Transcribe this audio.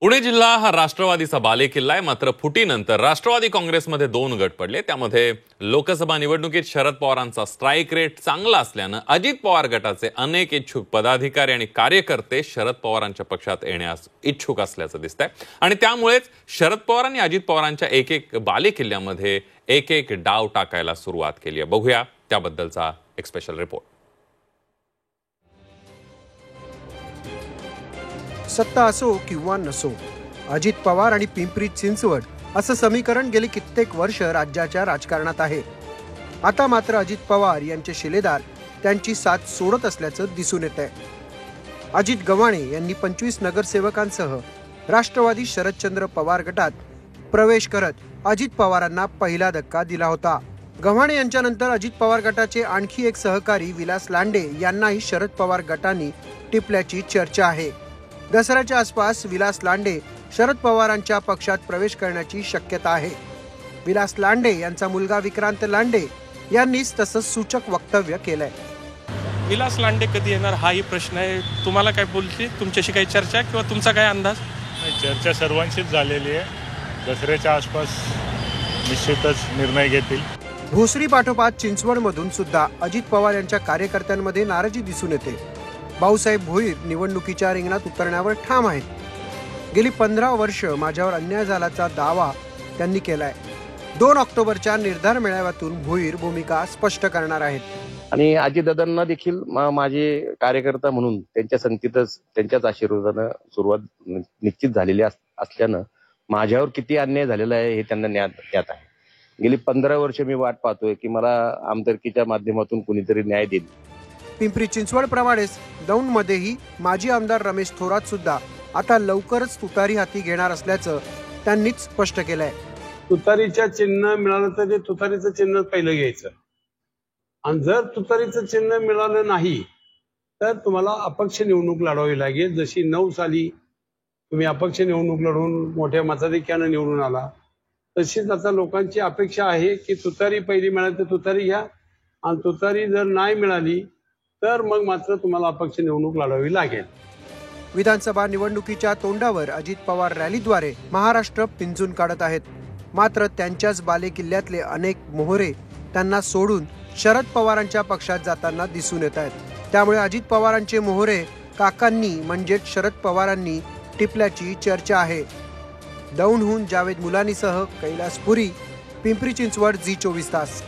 पुणे जिल्हा हा राष्ट्रवादीचा बालेकिल्ला आहे। मात्र फुटीनंतर राष्ट्रवादी काँग्रेसमध्ये दोन गट पडले। त्यामध्ये लोकसभा निवडणुकीत शरद पवारांचा स्ट्राईक रेट चांगला असल्याने अजित पवार गटाचे अनेक इच्छुक पदाधिकारी आणि कार्यकर्ते शरद पवारांच्या पक्षात येण्यास इच्छुक असल्याचं दिसतंय आणि त्यामुळेच शरद पवारांनी अजित पवारांच्या एक एक बालेकिल्ल्यामध्ये एक एक डाव टाकायला सुरुवात केली आहे। बघूया त्याबद्दलचा एक स्पेशल रिपोर्ट। सत्ता असो किंवा नसो, अजित पवार आणि पिंपरी चिंचवड असं समीकरण गेली कित्येक वर्ष राज्याच्या राजकारणात आहे। आता मात्र अजित पवार यांचे शिलेदार त्यांची साथ सोडत असल्याचं दिसून येत आहे। अजित गव्हाणे यांनी 25 नगरसेवकांसह राष्ट्रवादी शरदचंद्र पवार गटात प्रवेश करत अजित पवारांना पहिला धक्का दिला होता। गव्हाणे यांच्यानंतर अजित पवार गटाचे आणखी एक सहकारी विलास लांडे यांनाही शरद पवार गटाने टिपल्याची चर्चा आहे। दसऱ्याच्या आसपास विलास लांडे शरद पवारांच्या पक्षात प्रवेश करण्याची शक्यता आहे। विलास लांडे यांचा मुलगा विक्रांत लांडे यांनीच तसंच सूचक वक्तव्य केलंय। विलास लांडे कधी येणार हाही प्रश्न आहे। तुम्हाला काय बोलते, तुमच्याशी काही चर्चा किंवा तुमचा काय अंदाज? चर्चा सर्वांशीच झालेली आहे। दसऱ्याच्या आसपास निश्चितच निर्णय घेतील। भोसरी पाठोपाठ चिंचवडमधून सुद्धा अजित पवार यांच्या कार्यकर्त्यांमध्ये नाराजी दिसून येते। भाऊसाहेब भोईर निवडणुकीच्या रिंगणात उतरण्यावर ठाम आहेत। गेली 15 वर्ष माझ्यावर अन्याय झाल्याचा दावा त्यांनी केलाय। 2 ऑक्टोबरच्या निर्धार मेळाव्यातून भोईर भूमिका स्पष्ट करणार आहेत। आणि अजितदादांना देखील माझे कार्यकर्ता म्हणून त्यांच्या संगतीतच त्यांच्याच आशीर्वादानं सुरुवात निश्चित झालेली असल्यानं माझ्यावर किती अन्याय झालेला आहे हे त्यांना ज्ञात आहे। गेली 15 वर्ष मी वाट पाहतोय की मला आमदारकीच्या माध्यमातून कुणीतरी न्याय देईल। पिंपरी चिंचवड प्रमाणेच दौंडमध्येही माजी आमदार रमेश थोरात सुद्धा आता लवकरच तुतारी हाती घेणार असल्याचं त्यांनीच स्पष्ट केलंय। तुतारीच्या चिन्ह मिळालं तर ते तुतारीचं चिन्ह पहिलं घ्यायचं आणि जर तुतारीचं चिन्ह मिळालं नाही तर तुम्हाला अपक्ष निवडणूक लढवावी लागेल। जशी 9 साली तुम्ही अपक्ष निवडणूक लढवून मोठ्या मताधिक्यानं निवडून आला, तशीच आता लोकांची अपेक्षा आहे की तुतारी पहिली मिळाली तर तुतारी घ्या आणि तुतारी जर नाही मिळाली तर मग मात्र तुम्हाला अपक्ष निवडणूक लढवावी लागेल। विधानसभा निवडणुकीच्या तोंडावर अजित पवार रॅलीद्वारे महाराष्ट्र पिंजून काढत आहेत। मात्र त्यांच्याच बालेकिल्ल्यातले अनेक मोहरे त्यांना सोडून शरद पवारांच्या पक्षात जाताना दिसून येत आहेत। त्यामुळे अजित पवारांचे मोहरे काकांनी म्हणजेच शरद पवारांनी टिपल्याची चर्चा आहे। दौंडहून जावेद मुलानीसह कैलास पुरी, पिंपरी चिंचवड, झी 24 तास।